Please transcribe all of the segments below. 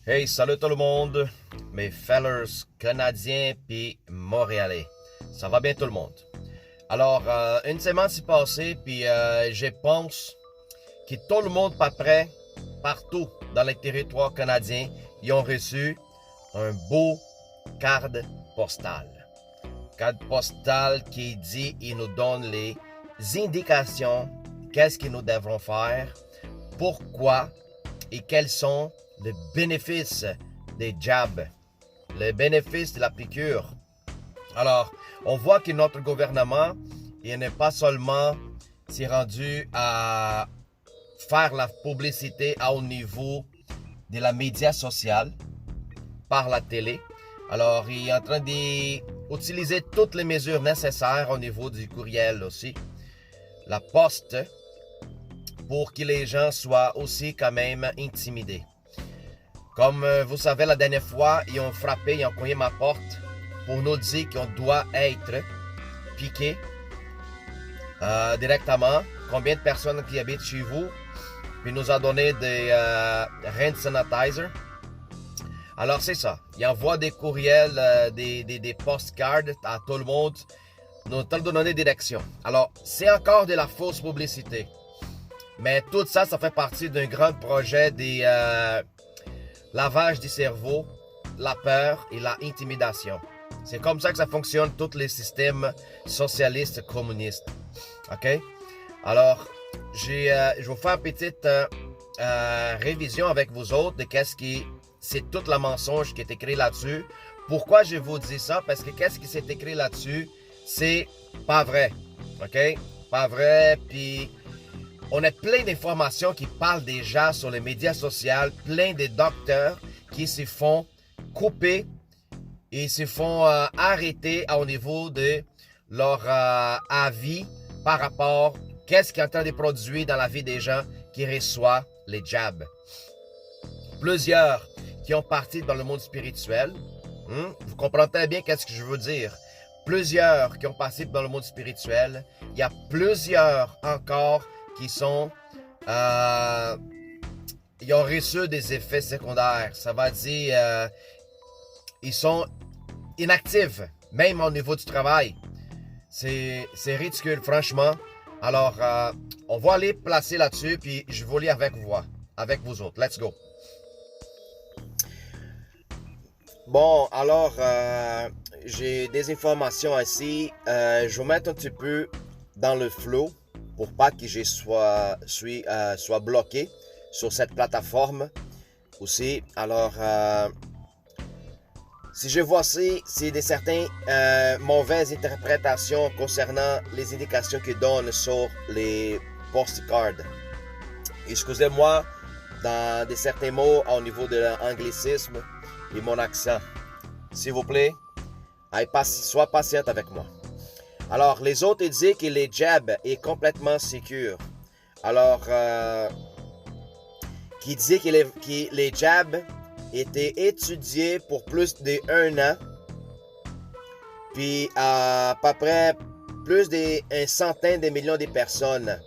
Hey, salut tout le monde, mes fellas canadiens puis montréalais. Ça va bien tout le monde? Alors, une semaine s'est passée puis je pense que tout le monde pas prêt partout dans les territoires canadiens, ils ont reçu un beau carte postale. Carte postale qui dit, il nous donne les indications, qu'est-ce que nous devrons faire, pourquoi et quels sont les bénéfices des jabs, les bénéfices de la piqûre. Alors, on voit que notre gouvernement, il n'est pas seulement s'est rendu à faire la publicité au niveau de la média sociale par la télé. Alors, il est en train d'utiliser toutes les mesures nécessaires au niveau du courriel aussi, la poste, pour que les gens soient aussi quand même intimidés. Comme vous savez, la dernière fois, ils ont frappé, ils ont cogné ma porte pour nous dire qu'on doit être piqué directement. Combien de personnes qui habitent chez vous, puis nous a donné des hand sanitizer. Alors c'est ça, ils envoient des courriels, des postcards à tout le monde, nous te donner des directions. Alors c'est encore de la fausse publicité. Mais tout ça, ça fait partie d'un grand projet des lavage du cerveau, la peur et la intimidation. C'est comme ça que ça fonctionne tous les systèmes socialistes communistes. OK? Alors, je vais vous faire une petite révision avec vous autres de qu'est-ce qui c'est tout le mensonge qui est écrit là-dessus. Pourquoi je vous dis ça? Parce que qu'est-ce qui s'est écrit là-dessus, c'est pas vrai. OK? Pas vrai, puis on a plein d'informations qui parlent déjà sur les médias sociaux, plein de docteurs qui se font couper et se font arrêter au niveau de leur avis par rapport à qu'est-ce qui est en train de produire dans la vie des gens qui reçoivent les jabs. Plusieurs qui ont parti dans le monde spirituel, vous comprenez très bien qu'est-ce que je veux dire. Plusieurs qui ont passé dans le monde spirituel, il y a plusieurs encore qui sont ils ont reçu des effets secondaires. Ça va dire ils sont inactifs, même au niveau du travail. C'est ridicule, franchement. Alors, on va aller placer là-dessus, puis je vais lire avec vous autres. Let's go. Bon, alors, j'ai des informations ici. Je vais vous mettre un petit peu dans le flow pour pas que je sois bloqué sur cette plateforme aussi. Alors, si je vois ici, c'est de certaines mauvaises interprétations concernant les indications qu'ils donnent sur les postcards. Excusez-moi dans certains mots au niveau de l'anglicisme et mon accent. S'il vous plaît, sois patiente avec moi. Alors, les autres disent que les jabs est complètement sécure. Alors, qui dit que les jabs étaient étudiés pour plus d'1 an, puis à peu près plus d'une centaine de millions de personnes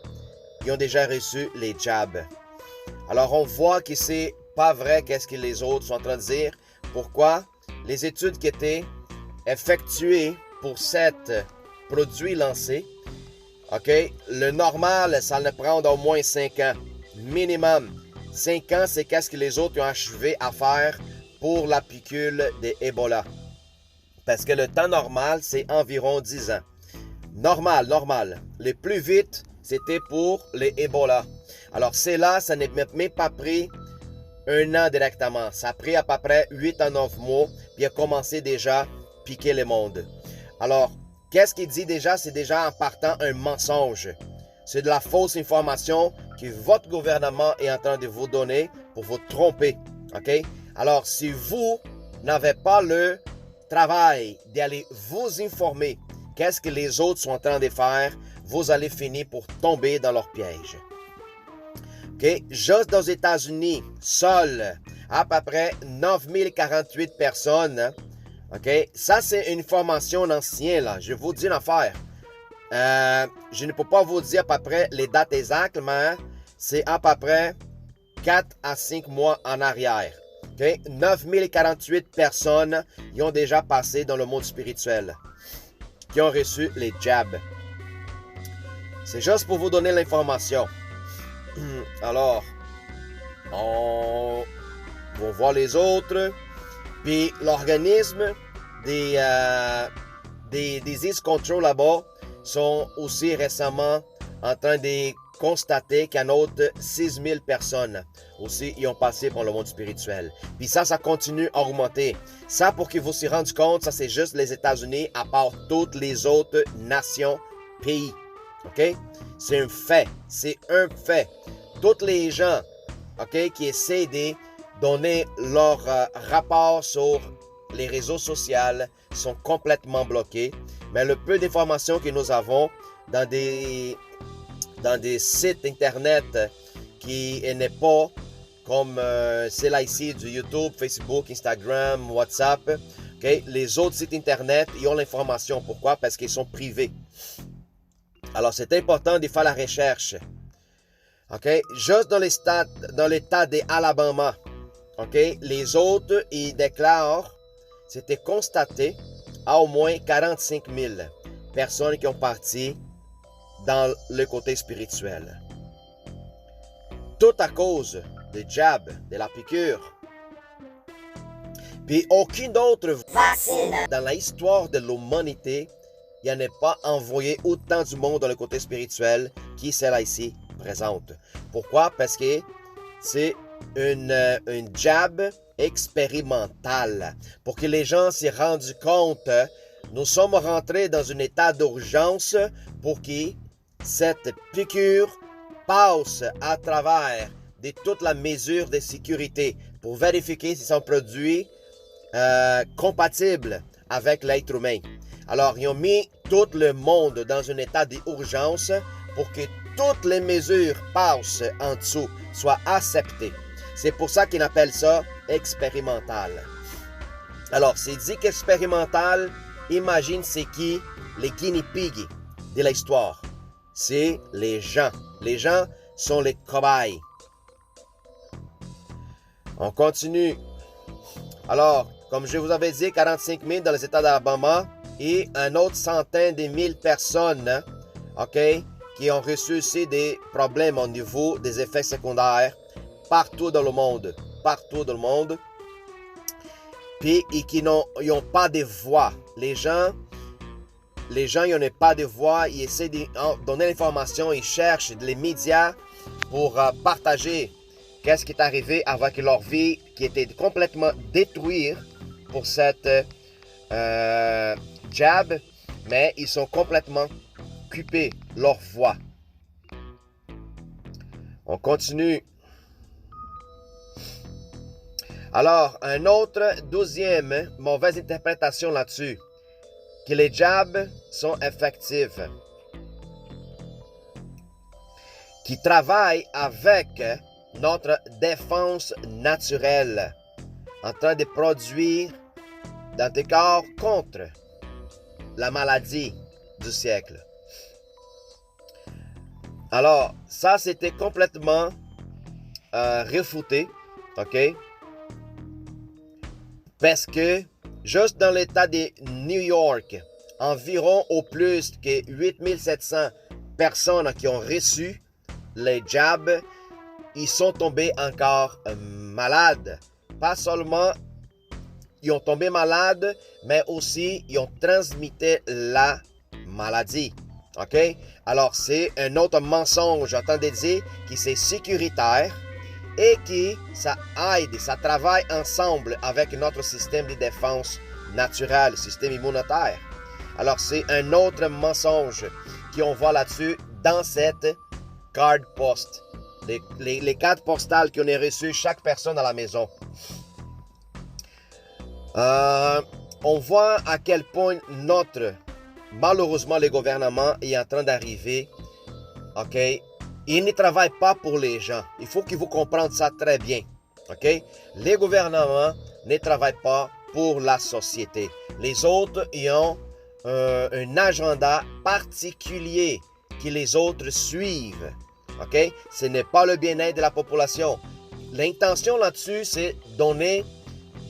qui ont déjà reçu les jabs. Alors, on voit que c'est pas vrai qu'est-ce que les autres sont en train de dire. Pourquoi? Les études qui étaient effectuées pour cette produit lancé, OK? Le normal, ça ne prend au moins 5 ans. Minimum. 5 ans, c'est qu'est-ce que les autres ont achevé à faire pour la piqûre d'Ebola. Parce que le temps normal, c'est environ 10 ans. Normal. Le plus vite, c'était pour les Ebola. Alors, c'est là, ça n'est même pas pris 1 an directement. Ça a pris à peu près 8 à 9 mois, puis a commencé déjà à piquer le monde. Alors, qu'est-ce qu'il dit déjà? C'est déjà en partant un mensonge. C'est de la fausse information que votre gouvernement est en train de vous donner pour vous tromper. OK? Alors, si vous n'avez pas le travail d'aller vous informer qu'est-ce que les autres sont en train de faire, vous allez finir pour tomber dans leur piège. OK? Juste aux États-Unis, seuls, à peu près 9048 personnes. OK? Ça, c'est une information ancienne, là. Je vous dis une affaire. Je ne peux pas vous dire à peu près les dates exactes, mais c'est à peu près 4 à 5 mois en arrière. Okay? 9048 personnes y ont déjà passé dans le monde spirituel, qui ont reçu les jabs. C'est juste pour vous donner l'information. Alors, on va voir les autres. Puis l'organisme des disease control là-bas sont aussi récemment en train de constater qu'un autre 6000 personnes aussi y ont passé par le monde spirituel. Puis ça continue à augmenter. Ça, pour que vous s'y rendiez compte, ça c'est juste les États-Unis à part toutes les autres nations, pays. OK? C'est un fait. C'est un fait. Tous les gens, OK, qui essaient de donner leur rapport sur les réseaux sociaux sont complètement bloqués. Mais le peu d'informations que nous avons dans des sites internet qui n'est pas comme c'est là ici du YouTube, Facebook, Instagram, WhatsApp. Okay? Les autres sites internet, ils ont l'information. Pourquoi? Parce qu'ils sont privés. Alors, c'est important de faire la recherche. Okay? Juste dans l'État d'Alabama, okay? Les autres, ils déclarent, c'était constaté à au moins 45 000 personnes qui ont parti dans le côté spirituel. Tout à cause des jabs, de la piqûre. Puis aucune autre vaccin dans l'histoire de l'humanité, il n'y en a pas envoyé autant du monde dans le côté spirituel qui celle-là ici présente. Pourquoi? Parce que c'est une jab expérimentale. Pour que les gens s'y rendent compte, nous sommes rentrés dans un état d'urgence pour que cette piqûre passe à travers de toute la mesure de sécurité pour vérifier si c'est un produit compatible avec l'être humain. Alors, ils ont mis tout le monde dans un état d'urgence pour que toutes les mesures passent en dessous, soient acceptées. C'est pour ça qu'ils appellent ça expérimental. Alors, c'est dit qu'expérimental, imagine c'est qui les guinea pigs de l'histoire. C'est les gens. Les gens sont les cobayes. On continue. Alors, comme je vous avais dit, 45 000 dans les États d'Alabama et un autre centaine de mille personnes, OK, qui ont reçu aussi des problèmes au niveau des effets secondaires partout dans le monde. Partout dans le monde. Puis, et qui n'ont pas de voix. Les gens, ils n'ont pas de voix. Ils essaient de donner l'information. Ils cherchent les médias pour partager qu'est-ce qui est arrivé avec leur vie qui était complètement détruite pour cette jab. Mais ils sont complètement occupés leur voix. On continue. Alors, un autre 12e mauvaise interprétation là-dessus, que les jabs sont effectifs, qui travaillent avec notre défense naturelle, en train de produire d'anticorps contre la maladie du siècle. Alors, ça, c'était complètement réfuté, OK? Parce que juste dans l'État de New York, environ au plus que 8700 personnes qui ont reçu les jabs, ils sont tombés encore malades. Pas seulement ils ont tombé malades, mais aussi ils ont transmis la maladie. OK? Alors, c'est un autre mensonge, j'entendais dire, qui c'est sécuritaire et qui ça aide, ça travaille ensemble avec notre système de défense naturel, système immunitaire. Alors, c'est un autre mensonge qu'on voit là-dessus dans cette carte post. Les cartes postales qu'on a reçues chaque personne à la maison. On voit à quel point malheureusement, le gouvernement est en train d'arriver. OK? Il ne travaille pas pour les gens. Il faut que vous compreniez ça très bien. OK? Les gouvernements ne travaillent pas pour la société. Les autres, ils ont un agenda particulier que les autres suivent. OK? Ce n'est pas le bien-être de la population. l'intention là-dessus, c'est donner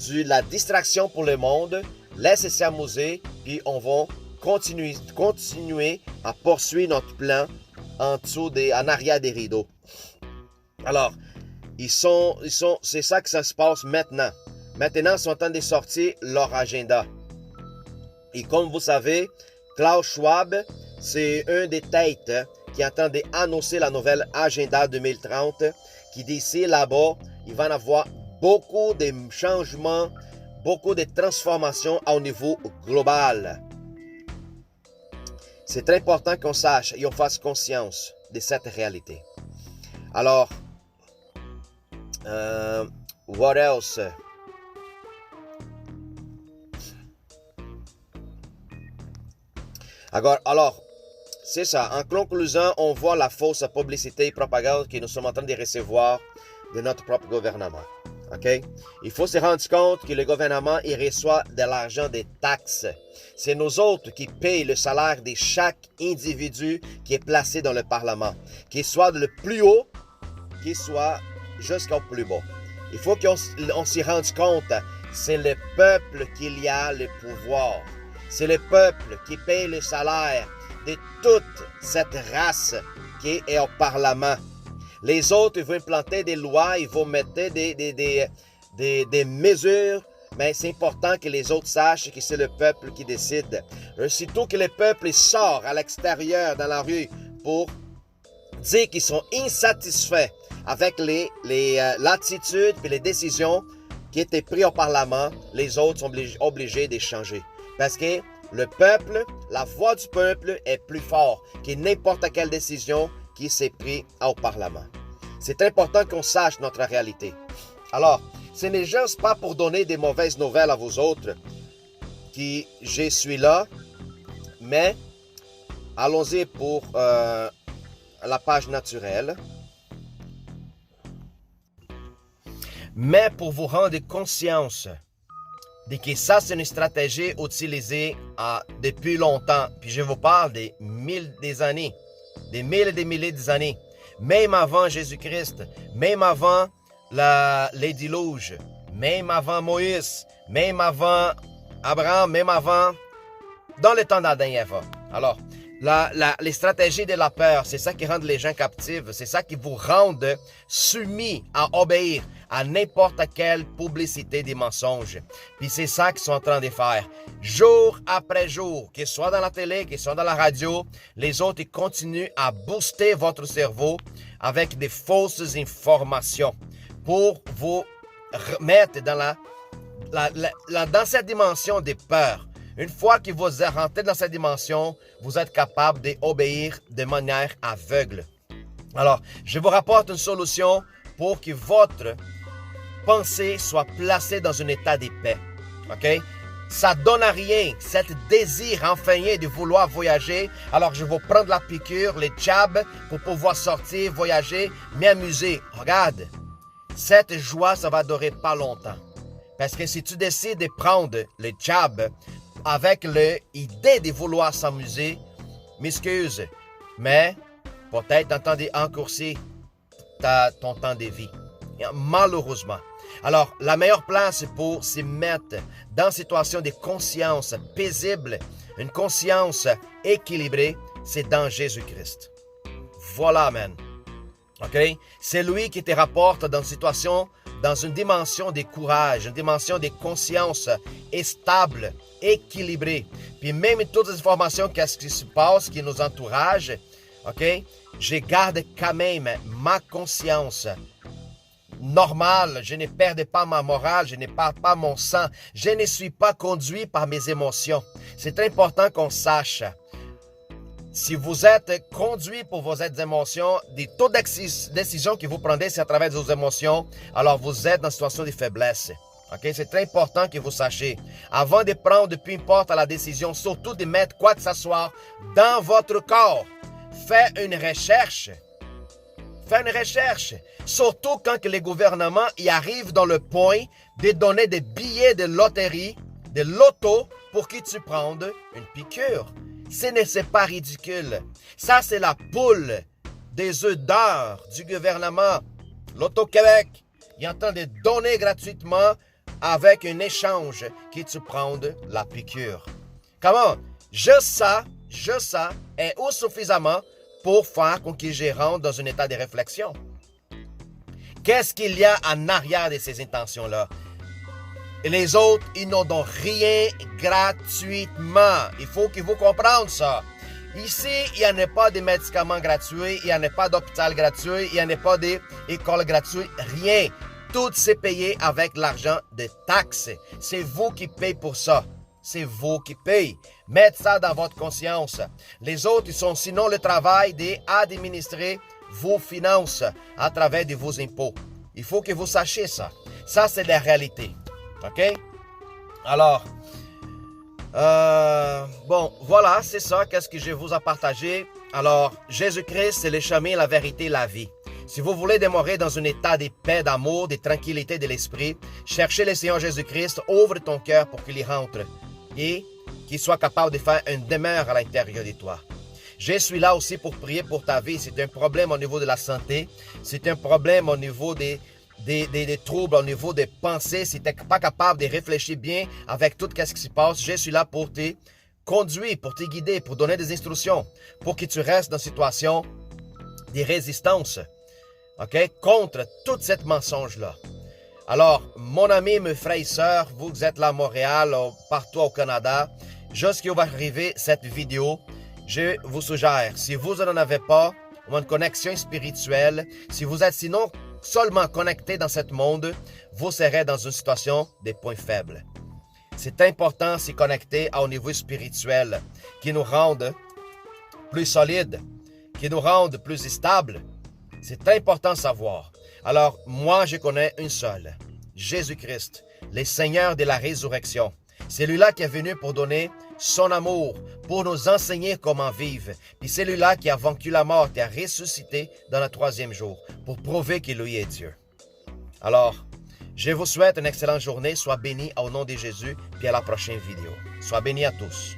la distraction pour le monde, laisser s'amuser, puis on va continuer à poursuivre notre plan en arrière des rideaux. Alors, c'est ça que ça se passe maintenant. Maintenant, ils sont en train de sortir leur agenda. Et comme vous savez, Klaus Schwab, c'est un des têtes qui est en train d'annoncer la nouvelle agenda 2030, qui d'ici là-bas, il va y avoir beaucoup de changements, beaucoup de transformations au niveau global. C'est très important qu'on sache et on fasse conscience de cette réalité. Alors, what else? Alors, c'est ça. En conclusion, on voit la fausse publicité et propagande que nous sommes en train de recevoir de notre propre gouvernement. OK? Il faut se rendre compte que le gouvernement, il reçoit de l'argent des taxes. C'est nous autres qui payons le salaire de chaque individu qui est placé dans le Parlement, qu'il soit le plus haut, qu'il soit jusqu'au plus bas. Il faut qu'on s'y rende compte. C'est le peuple qui y a le pouvoir. C'est le peuple qui paye le salaire de toute cette race qui est au Parlement. Les autres, ils vont implanter des lois, ils vont mettre des mesures, mais c'est important que les autres sachent que c'est le peuple qui décide. Aussitôt que le peuple sort à l'extérieur, dans la rue, pour dire qu'ils sont insatisfaits avec l'attitude et les décisions qui étaient prises au Parlement, les autres sont obligés de changer. Parce que le peuple, la voix du peuple est plus forte que n'importe quelle décision qui s'est prise au Parlement. C'est important qu'on sache notre réalité. Alors, ce n'est juste pas pour donner des mauvaises nouvelles à vous autres que je suis là, mais allons-y pour la page naturelle. Mais pour vous rendre conscience de que ça, c'est une stratégie utilisée depuis longtemps. Puis je vous parle des mille des années, des mille et des milliers d'années. Même avant Jésus-Christ, même avant les déluges, même avant Moïse, même avant Abraham, même avant, dans le temps d'Adam et Ève. Alors, les stratégies de la peur, c'est ça qui rend les gens captifs, c'est ça qui vous rend soumis à obéir à n'importe quelle publicité des mensonges. Puis c'est ça qu'ils sont en train de faire. Jour après jour, que ce soit dans la télé, que ce soit dans la radio, les autres ils continuent à booster votre cerveau avec des fausses informations pour vous mettre dans dans cette dimension des peurs. Une fois que vous êtes rentré dans cette dimension, vous êtes capable d'obéir de manière aveugle. Alors, je vous rapporte une solution pour que votre pensée soit placée dans un état de paix. OK? Ça ne donne à rien, cet désir enfreigné de vouloir voyager. Alors, je vais prendre la piqûre, les jabs, pour pouvoir sortir, voyager, m'amuser. Regarde, cette joie, ça va durer pas longtemps. Parce que si tu décides de prendre les jabs avec l'idée de vouloir s'amuser, m'excuse, mais peut-être en train d'encourir ton temps de vie. Malheureusement. Alors, la meilleure place pour se mettre dans une situation de conscience paisible, une conscience équilibrée, c'est dans Jésus-Christ. Voilà, amen. OK? C'est lui qui te rapporte dans une situation, dans une dimension de courage, une dimension de conscience stable, équilibrée. Puis même toutes les informations, qu'est-ce qui se passe, qui nous entourage, OK? Je garde quand même ma conscience normale. Je ne perds pas ma morale, je ne perds pas mon sang. Je ne suis pas conduit par mes émotions. C'est très important qu'on sache. Si vous êtes conduit pour vos émotions, des taux de décision que vous prenez, c'est à travers vos émotions, alors vous êtes dans une situation de faiblesse. Okay? C'est très important que vous sachiez. Avant de prendre, peu importe la décision, surtout de mettre quoi que ce soit dans votre corps, faites une recherche. Faites une recherche. Surtout quand les gouvernements y arrivent dans le point de donner des billets de loterie, de loto, pour que tu prennes une piqûre. Ce n'est pas ridicule. Ça, c'est la poule des œufs d'or du gouvernement. L'Auto-Québec Il est en train de donner gratuitement avec un échange que tu prends la piqûre. Comment? Juste ça est suffisamment pour faire que je rentre dans un état de réflexion. Qu'est-ce qu'il y a en arrière de ces intentions-là? Et les autres, ils n'ont donc rien gratuitement. Il faut que vous compreniez ça. Ici, il n'y en a pas de médicaments gratuits, il n'y en a pas d'hôpital gratuit, il n'y en a pas d'école gratuite, rien. Tout c'est payé avec l'argent des taxes. C'est vous qui payez pour ça. C'est vous qui payez. Mettez ça dans votre conscience. Les autres, ils sont sinon le travail d'administrer vos finances à travers de vos impôts. Il faut que vous sachiez ça. Ça, c'est la réalité. OK? Alors, bon, voilà, c'est ça, qu'est-ce que je vous ai partagé. Alors, Jésus-Christ, c'est le chemin, la vérité, la vie. Si vous voulez demeurer dans un état de paix, d'amour, de tranquillité de l'esprit, cherchez le Seigneur Jésus-Christ, ouvre ton cœur pour qu'il y rentre et qu'il soit capable de faire une demeure à l'intérieur de toi. Je suis là aussi pour prier pour ta vie. C'est un problème au niveau de la santé, c'est un problème au niveau des troubles, au niveau des pensées. Si tu n'es pas capable de réfléchir bien avec tout ce qui se passe, je suis là pour te conduire, pour te guider, pour donner des instructions, pour que tu restes dans une situation de résistance, okay, contre tout ce mensonge-là. Alors, mon ami, mes frères et sœurs, vous qui êtes là à Montréal, partout au Canada, jusqu'à où va arriver cette vidéo, je vous suggère, si vous n'en avez pas, une connexion spirituelle, si vous êtes sinon seulement connecté dans ce monde, vous serez dans une situation de points faibles. C'est important de s'y connecter au niveau spirituel, qui nous rende plus solides, qui nous rende plus stables. C'est important de savoir. Alors, moi, je connais une seule, Jésus-Christ, le Seigneur de la résurrection. C'est lui-là qui est venu pour donner son amour, pour nous enseigner comment vivre. Puis c'est lui-là qui a vaincu la mort et a ressuscité dans le 3e jour pour prouver qu'il lui est Dieu. Alors, je vous souhaite une excellente journée. Sois bénis au nom de Jésus, puis à la prochaine vidéo. Sois bénis à tous.